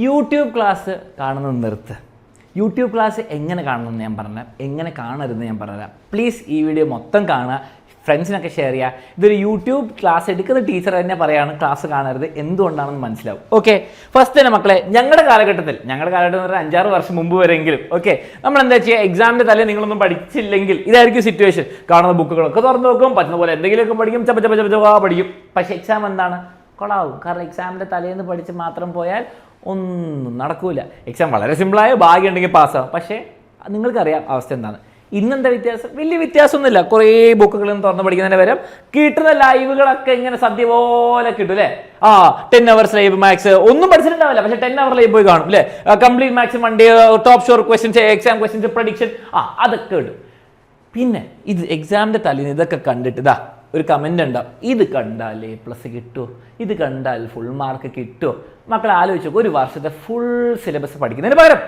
YouTube class കാണുന്നത് നിർത്ത്. YouTube class എങ്ങനെ കാണണമെന്ന് ഞാൻ പറഞ്ഞുതരാം, എങ്ങനെ കാണരുതെന്ന് ഞാൻ പറഞ്ഞുതരാം. പ്ലീസ് ഈ വീഡിയോ മൊത്തം കാണുക, ഫ്രണ്ട്സിനൊക്കെ ഷെയർ ചെയ്യുക. ഇതൊരു യൂട്യൂബ് ക്ലാസ് എടുക്കുന്ന ടീച്ചർ തന്നെ പറയാണ് ക്ലാസ് കാണരുത്, എന്തുകൊണ്ടാണെന്ന് മനസ്സിലാവും. ഓക്കെ, ഫസ്റ്റ് തന്നെ മക്കളെ, ഞങ്ങളുടെ കാലഘട്ടത്തിൽ എന്ന് പറഞ്ഞാൽ 5-6 വർഷം മുമ്പ് വരെയെങ്കിലും ഓക്കെ, നമ്മൾ എന്താ ചെയ്യുക, എക്സാമിൻ്റെ തലേ നിങ്ങളൊന്നും പഠിച്ചില്ലെങ്കിൽ ഇതായിരിക്കും സിറ്റുവേഷൻ. കാണുന്ന ബുക്കുകളൊക്കെ തുറന്നു നോക്കും, പറ്റുന്ന പോലെ എന്തെങ്കിലുമൊക്കെ പഠിക്കും, പഠിക്കും. പക്ഷേ എക്സാം എന്താണ്, കൊളാവും. കാരണം എക്സാമിൻ്റെ തലേന്ന് പഠിച്ച് മാത്രം പോയാൽ ഒന്നും നടക്കൂല. എക്സാം വളരെ സിമ്പിളായ, ഭാഗ്യം ഉണ്ടെങ്കിൽ പാസ്സാവും. പക്ഷേ നിങ്ങൾക്കറിയാം അവസ്ഥ എന്താണ്. ഇന്നെന്താ വ്യത്യാസം? വലിയ വ്യത്യാസമൊന്നുമില്ല. കുറേ ബുക്കുകളും തുറന്ന് പഠിക്കുന്നതിന് പകരം കിട്ടുന്ന ലൈവുകളൊക്കെ ഇങ്ങനെ സദ്യ പോലെ കിട്ടും അല്ലേ. 10 hours ലൈവ് മാത്സ് ഒന്നും പഠിച്ചിട്ടുണ്ടാവില്ല, പക്ഷേ 10 hour ലൈവ് പോയി കാണും അല്ലേ. Complete maths Monday, top sure questions, exam questions, prediction, അതൊക്കെ കിട്ടും. പിന്നെ ഇത് എക്സാമിൻ്റെ തലേന്ന് ഇതൊക്കെ കണ്ടിട്ട് ഇതാ ഒരു കമൻ്റ് ഉണ്ടാവും, ഇത് കണ്ടാൽ A+ കിട്ടുമോ, ഇത് കണ്ടാൽ ഫുൾ മാർക്ക് കിട്ടുമോ. മക്കൾ ആലോചിച്ചു, ഒരു വർഷത്തെ ഫുൾ സിലബസ് പഠിക്കുന്നതിന് പകരം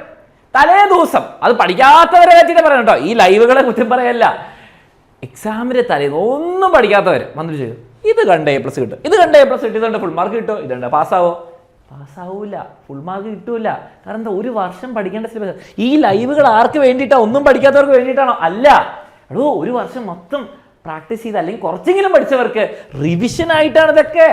തലേ ദിവസം, അത് പഠിക്കാത്തവരെ പറ്റിയിട്ട് പറയണം കേട്ടോ, ഈ ലൈവുകളെ കുറ്റം പറയല്ല, എക്സാമിൻ്റെ തലേന്ന് ഒന്നും പഠിക്കാത്തവർ വന്നിട്ട് ചെയ്യും, ഇത് കണ്ട A+ കിട്ടും, ഇത് കണ്ട A+ കിട്ടും, ഇതുണ്ട് ഫുൾ മാർക്ക് കിട്ടുമോ, ഇതുണ്ട് പാസ്സാവൂല, ഫുൾ മാർക്ക് കിട്ടൂല. കാരണം എന്താ, ഒരു വർഷം പഠിക്കേണ്ട സിലബസ്. ഈ ലൈവുകൾ ആർക്ക് വേണ്ടിയിട്ടാണ്? ഒന്നും പഠിക്കാത്തവർക്ക് വേണ്ടിയിട്ടാണോ? അല്ല, ഒരു വർഷം മൊത്തം പ്രാക്ടീസ് ചെയ്ത് അല്ലെങ്കിൽ കുറച്ചെങ്കിലും പഠിച്ചവർക്ക് റിവിഷൻ ആയിട്ടാണ് ഇതൊക്കെ,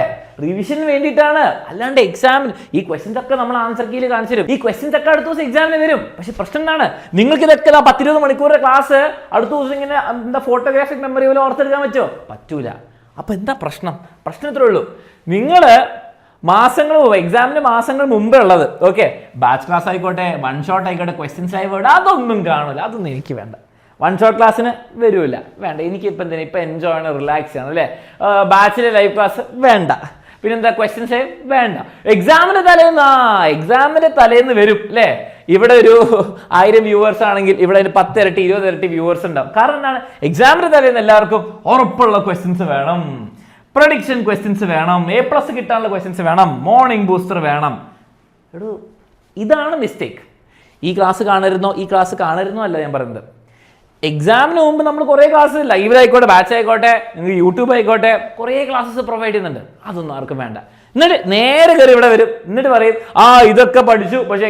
റിവിഷന് വേണ്ടിയിട്ടാണ്. അല്ലാണ്ട് എക്സാമിന് ഈ ക്വസ്റ്റ്യൻസ് ഒക്കെ നമ്മൾ ആൻസർ കീയിൽ കാണിച്ചു തരും. ഈ ക്വസ്റ്റ്യൻസ് ഒക്കെ അടുത്ത ദിവസം എക്സാമിന് വരും. പക്ഷെ പ്രശ്നം എന്താണ്, നിങ്ങൾക്ക് ഇതൊക്കെ 10-20 മണിക്കൂറിന്റെ ക്ലാസ് അടുത്ത ദിവസം ഇങ്ങനെ എന്താ ഫോട്ടോഗ്രാഫിക് മെമ്മറി പോലെ ഓർത്തെടുക്കാൻ പറ്റുമോ? പറ്റൂല. അപ്പൊ എന്താ പ്രശ്നം? പ്രശ്നം ഇത്രേ ഉള്ളൂ, നിങ്ങൾ എക്സാമിന് മാസങ്ങൾ മുമ്പേ ഉള്ളത് ഓക്കെ, ബാച്ച് ക്ലാസ് ആയിക്കോട്ടെ, വൺ ഷോട്ട് ആയിക്കോട്ടെ, ക്വസ്റ്റ്യൻസ് ആയിക്കോട്ടെ, അതൊന്നും കാണില്ല, അതൊന്നും എനിക്ക് വേണ്ട. വൺ ഷോട്ട് ക്ലാസ്സിന് വരില്ല, വേണ്ട. എനിക്കിപ്പോൾ എന്തിനാ, ഇപ്പം എൻജോയ് ആണ്, റിലാക്സ് ആണ് അല്ലേ. ബാച്ചിലെ ലൈവ് ക്ലാസ് വേണ്ട, പിന്നെന്താ ക്വസ്റ്റ്യൻസ് വേണ്ട. എക്സാമിൻ്റെ തലേന്ന് വരും അല്ലേ. ഇവിടെ ഒരു 1000 വ്യൂവേഴ്സ് ആണെങ്കിൽ ഇവിടെ ഒരു 10 ഇരട്ടി 20 ഇരട്ടി വ്യൂവേഴ്സ് ഉണ്ടാവും. കാരണം എന്താണ്, എക്സാമിൻ്റെ തലേന്ന് എല്ലാവർക്കും ഉറപ്പുള്ള ക്വസ്റ്റ്യൻസ് വേണം, പ്രഡിക്ഷൻ ക്വസ്റ്റ്യൻസ് വേണം, A+ കിട്ടാനുള്ള ക്വസ്റ്റ്യൻസ് വേണം, മോർണിംഗ് ബൂസ്റ്റർ വേണം. ഇതാണ് മിസ്റ്റേക്ക്. ഈ ക്ലാസ് കാണരുന്നോ അല്ല ഞാൻ പറയുന്നത്. എക്സാമിന് മുമ്പ് നമ്മൾ കുറേ ക്ലാസ് ലൈവിലായിക്കോട്ടെ, ബാച്ച് ആയിക്കോട്ടെ, നിങ്ങൾക്ക് യൂട്യൂബ് ആയിക്കോട്ടെ, കുറേ ക്ലാസ്സസ് പ്രൊവൈഡ് ചെയ്യുന്നുണ്ട്. അതൊന്നും ആർക്കും വേണ്ട. എന്നിട്ട് നേരെ കയറി ഇവിടെ വരും, എന്നിട്ട് പറയും ഇതൊക്കെ പഠിച്ചു, പക്ഷെ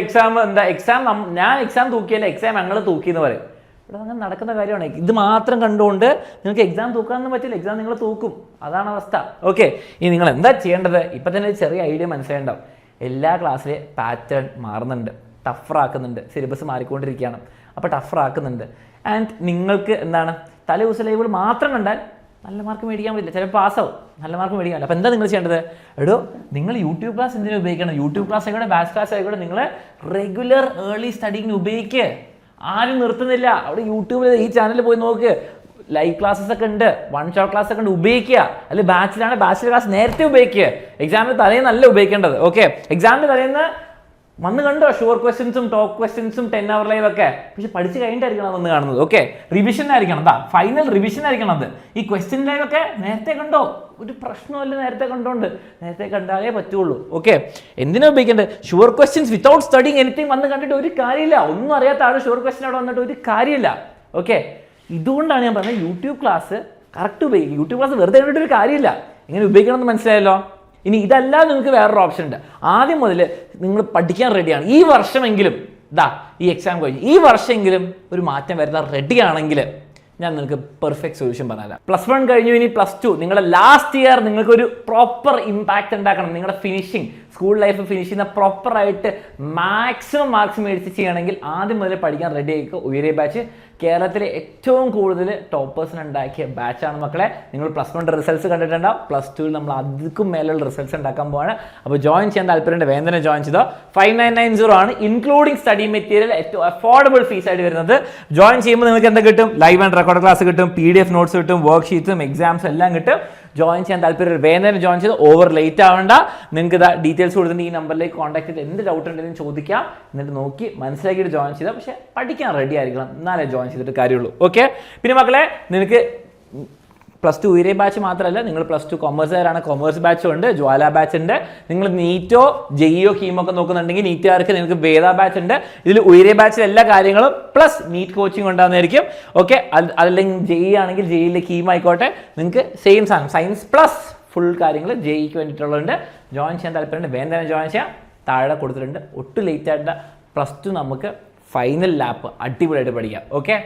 ഞാൻ എക്സാം തൂക്കിയല്ല, എക്സാം ഞങ്ങൾ തൂക്കി എന്ന് പറയും. ഇവിടെ അങ്ങനെ നടക്കുന്ന കാര്യമാണ്. ഇത് മാത്രം കണ്ടുകൊണ്ട് നിങ്ങൾക്ക് എക്സാം തൂക്കാനൊന്നും പറ്റില്ല, എക്സാം നിങ്ങൾ തൂക്കും, അതാണ് അവസ്ഥ. ഓക്കെ, ഇനി നിങ്ങൾ എന്താ ചെയ്യേണ്ടത്? ഇപ്പം തന്നെ ചെറിയ ഐഡിയ മനസ്സിലായിട്ടുണ്ടാവും. എല്ലാ ക്ലാസ്സിലെ പാറ്റേൺ മാറുന്നുണ്ട്, ടഫറാക്കുന്നുണ്ട്, സിലബസ് മാറിക്കൊണ്ടിരിക്കുകയാണ്, അപ്പോൾ ടഫറാക്കുന്നുണ്ട്. ആൻഡ് നിങ്ങൾക്ക് എന്താണ്, തലേ ദിവസം ലൈവുകൾ മാത്രം കണ്ടാൽ നല്ല മാർക്ക് മേടിക്കാൻ പറ്റില്ല, ചിലപ്പോൾ പാസ്സാവും, നല്ല മാർക്ക് മേടിക്കാൻ പറ്റില്ല. അപ്പോൾ എന്താ നിങ്ങൾ ചെയ്യേണ്ടത്? നിങ്ങൾ യൂട്യൂബ് ക്ലാസ് എന്തിനു ഉപയോഗിക്കണം? യൂട്യൂബ് ക്ലാസ് ആയിക്കോട്ടെ, ബാച്ച് ക്ലാസ് ആയിക്കോട്ടെ, നിങ്ങൾ റെഗുലർ ഏർലി സ്റ്റഡിങ്ങിന് ഉപയോഗിക്കുക. ആരും നിർത്തുന്നില്ല. അവിടെ യൂട്യൂബിൽ ഈ ചാനലിൽ പോയി നോക്ക്, ലൈവ് ക്ലാസ്സസ് ഒക്കെ ഉണ്ട്, വൺ ഷോട്ട് ക്ലാസ് ഒക്കെ ഉണ്ട്, ഉപയോഗിക്കുക. അല്ലെങ്കിൽ ബാച്ചിലർ ക്ലാസ് നേരത്തെ ഉപയോഗിക്കുക. എക്സാമിന് തലേന്നല്ല ഉപയോഗിക്കേണ്ടത്. ഓക്കെ, എക്സാമിന് തലേന്ന് വന്ന് കണ്ടോ ഷുവർ ക്വസ്റ്റ്യൻസും ടോപ്പ് ക്വസ്റ്റ്യൻസും 10 hour ലൈവ് ഒക്കെ, പക്ഷെ പഠിച്ച് കഴിഞ്ഞിട്ടായിരിക്കണം വന്ന് കാണുന്നത്. ഓക്കെ, റിവിഷൻ ആയിരിക്കണം, ഫൈനൽ റിവിഷൻ ആയിരിക്കണം അത്. ഈ ക്വസ്റ്റ്യൻ ലൈവ് ഒക്കെ നേരത്തെ കണ്ടോ, ഒരു പ്രശ്നമല്ല, നേരത്തെ കണ്ടാലേ പറ്റുള്ളൂ. ഓക്കെ, എന്തിനാ ഉപയോഗിക്കേണ്ടത്? Sure questions without studying anything വന്ന് കണ്ടിട്ട് ഒരു കാര്യമില്ല. ഒന്നും അറിയാത്ത ആൾ ഷുവർ ക്വസ്റ്റ്യൻ അവിടെ വന്നിട്ട് ഒരു കാര്യമില്ല. ഓക്കെ, ഇതുകൊണ്ടാണ് ഞാൻ പറഞ്ഞത് യൂട്യൂബ് ക്ലാസ് കറക്റ്റ് ഉപയോഗിക്കും. യൂട്യൂബ് ക്ലാസ് വെറുതെ കണ്ടിട്ട് ഒരു കാര്യമില്ല, എങ്ങനെ ഉപയോഗിക്കണമെന്ന് മനസ്സിലായല്ലോ. ഇനി ഇതല്ലാതെ നിങ്ങൾക്ക് വേറൊരു ഓപ്ഷൻ ഉണ്ട്. ആദ്യം മുതൽ നിങ്ങൾ പഠിക്കാൻ റെഡിയാണ്, ഈ വർഷമെങ്കിലും ഈ എക്സാം കഴിഞ്ഞ് ഈ വർഷമെങ്കിലും ഒരു മാറ്റം വരുന്ന റെഡിയാണെങ്കിൽ ഞാൻ നിങ്ങൾക്ക് പെർഫെക്റ്റ് സൊല്യൂഷൻ പറഞ്ഞുതരാം. +1 കഴിഞ്ഞു, ഇനി +2 നിങ്ങളുടെ ലാസ്റ്റ് ഇയർ നിങ്ങൾക്കൊരു പ്രോപ്പർ ഇമ്പാക്റ്റ് ഉണ്ടാക്കണം. നിങ്ങളുടെ ഫിനിഷിങ്, സ്കൂൾ ലൈഫ് ഫിനിഷ് ചെയ്യുന്ന പ്രോപ്പറായിട്ട് മാക്സിമം മാർക്സ് മേടിച്ച് ചെയ്യണമെങ്കിൽ ആദ്യം മുതൽ പഠിക്കാൻ റെഡി ആയിക്കോ. ഉയരെ ബാച്ച് കേരളത്തിലെ ഏറ്റവും കൂടുതൽ ടോപ്പേഴ്സിന് ഉണ്ടാക്കിയ ബാച്ചാണ് മക്കളെ. നിങ്ങൾ +1 റിസൾട്ട്സ് കണ്ടിട്ടുണ്ടാവും, +2 നമ്മൾ അതിക്കും മേലുള്ള റിസൾട്ട്സ് ഉണ്ടാക്കാൻ പോവാണ്. അപ്പോൾ ജോയിൻ ചെയ്യാൻ താല്പര്യമുണ്ട്, വേഗം തന്നെ ജോയിൻ ചെയ്തോ. 5990 ആണ് ഇൻക്ലൂഡിംഗ് സ്റ്റഡി മെറ്റീരിയൽ, ഏറ്റവും അഫോർഡബിൾ ഫീസ് ആയിട്ട് വരുന്നത്. ജോയിൻ ചെയ്യുമ്പോൾ നിങ്ങൾക്ക് എന്താ കിട്ടും? ലൈവ് ആൻഡ് റെക്കോർഡ് ക്ലാസ് കിട്ടും, PDF നോട്ട്സ് കിട്ടും, വർക്ക് ഷീറ്റ്സും എക്സാംസും എല്ലാം കിട്ടും. ജോയിൻ ചെയ്യാൻ താല്പര്യം വേഗം തന്നെ ജോയിൻ ചെയ്ത് ഓവർ ലേറ്റ് ആവേണ്ട. നിങ്ങൾക്ക് ഡീറ്റെയിൽസ് കൊടുത്തിട്ട് ഈ നമ്പറിലേക്ക് കോൺടാക്ട് ചെയ്ത് എന്ത് ഡൗട്ട് ഉണ്ടെങ്കിലും ചോദിക്കാം. എന്നിട്ട് നോക്കി മനസ്സിലാക്കിയിട്ട് ജോയിൻ ചെയ്താൽ, പക്ഷേ പഠിക്കാൻ റെഡി ആയിരിക്കണം, എന്നാലേ ജോയിൻ ചെയ്തിട്ട് കാര്യമുള്ളൂ. ഓക്കെ, പിന്നെ മക്കളെ നിങ്ങൾക്ക് +2 ഉയരെ ബാച്ച് മാത്രമല്ല, നിങ്ങൾ +2 കൊമേഴ്സുകാരാണ്, കൊമേഴ്സ് ബാച്ചും ഉണ്ട്, ജ്വാല ബാച്ച് ഉണ്ട്. നിങ്ങൾ നീറ്റോ ജെഇഒ കീമോ ഒക്കെ നോക്കുന്നുണ്ടെങ്കിൽ നീറ്റുകാർക്ക് നിങ്ങൾക്ക് വേദ ബാച്ച് ഉണ്ട്. ഇതിൽ ഉയരെ ബാച്ചിൽ എല്ലാ കാര്യങ്ങളും പ്ലസ് നീറ്റ് കോച്ചിങ് ഉണ്ടാകുന്നതായിരിക്കും. ഓക്കെ, അല്ലെങ്കിൽ ജെഇ ആണെങ്കിൽ ജെഇയിലെ കീം ആയിക്കോട്ടെ, നിങ്ങൾക്ക് സെയിം സാധനം സയൻസ് പ്ലസ് ഫുൾ കാര്യങ്ങൾ ജെഇക്ക് വേണ്ടിയിട്ടുള്ളതുണ്ട്. ജോയിൻ ചെയ്യാൻ താല്പര്യമുണ്ട്, വേഗം തന്നെ ജോയിൻ ചെയ്യാം. താഴെ കൊടുത്തിട്ടുണ്ട്. ഒട്ടും ലേറ്റ് ആയിട്ട് +2 നമുക്ക് ഫൈനൽ ലാപ്പ് അടിപൊളിയായിട്ട് പഠിക്കാം. ഓക്കെ.